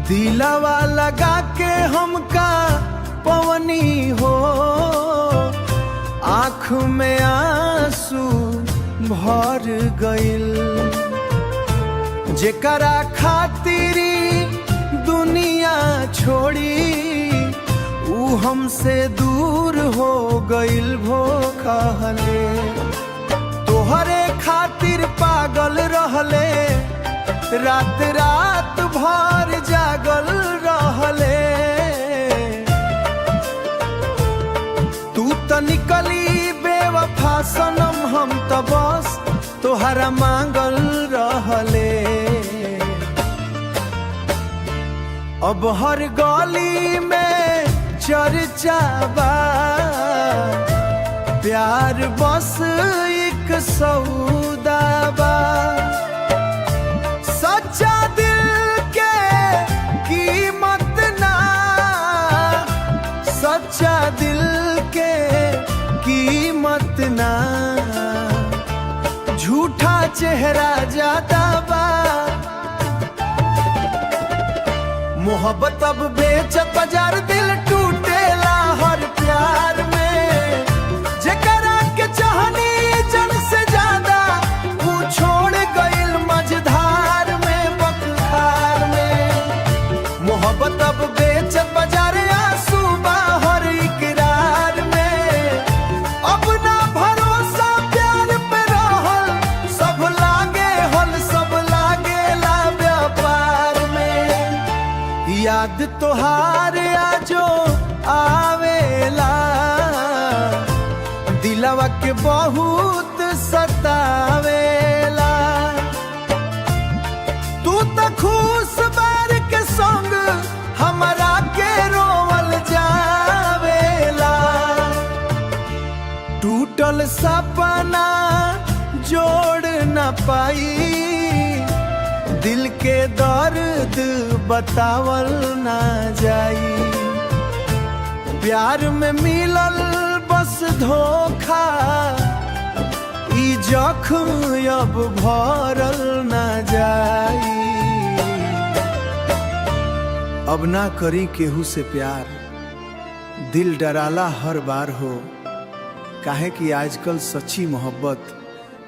दिलावा लगा के हमका पवनी हो, आँख में आंसू भर गइल। जेकरा खातिरी दुनिया छोड़ी ऊ हमसे दूर हो गइल भोखले। तोहरे खातिर पागल रहले, रात रात भर जागल रहले। तू तो निकली बेवफा सनम, हम तो बस तोहरा मांगल रहले। अब हर गली में चर्चा बा, प्यार बस एक सौदा बा। सच्चा दिल के कीमत ना, सच्चा दिल के कीमत ना, झूठा चेहरा ज्यादा बा। मोहब्बत अब बेचत बाजार, दिल टूटेला हर प्यार में। जेकरा के चाहनी जन से ज्यादा, वो छोड़ गइल मझधार में, बखार में। मोहब्बत अब बेचत बाजार, आंसू बाहर इकरार में। अब ना भरोसा प्यार पे रहल, सब लागे हल, सब लागेला व्यापार में। याद तोहार आजो आवेला, दिलवा के बहुत सतावेला। तू तो खुश बार के संग हमरा के रोवल जावेला। टूटल सपना जोड़ न पाई, दिल के दर्द बतावल ना जाई। प्यार में मिलल बस धोखा, ई जख्म अब भरल ना जाई। अब ना करी केहू से प्यार, दिल डराला हर बार हो। काहे कि आजकल सच्ची मोहब्बत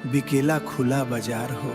बिकेला खुला बाजार हो।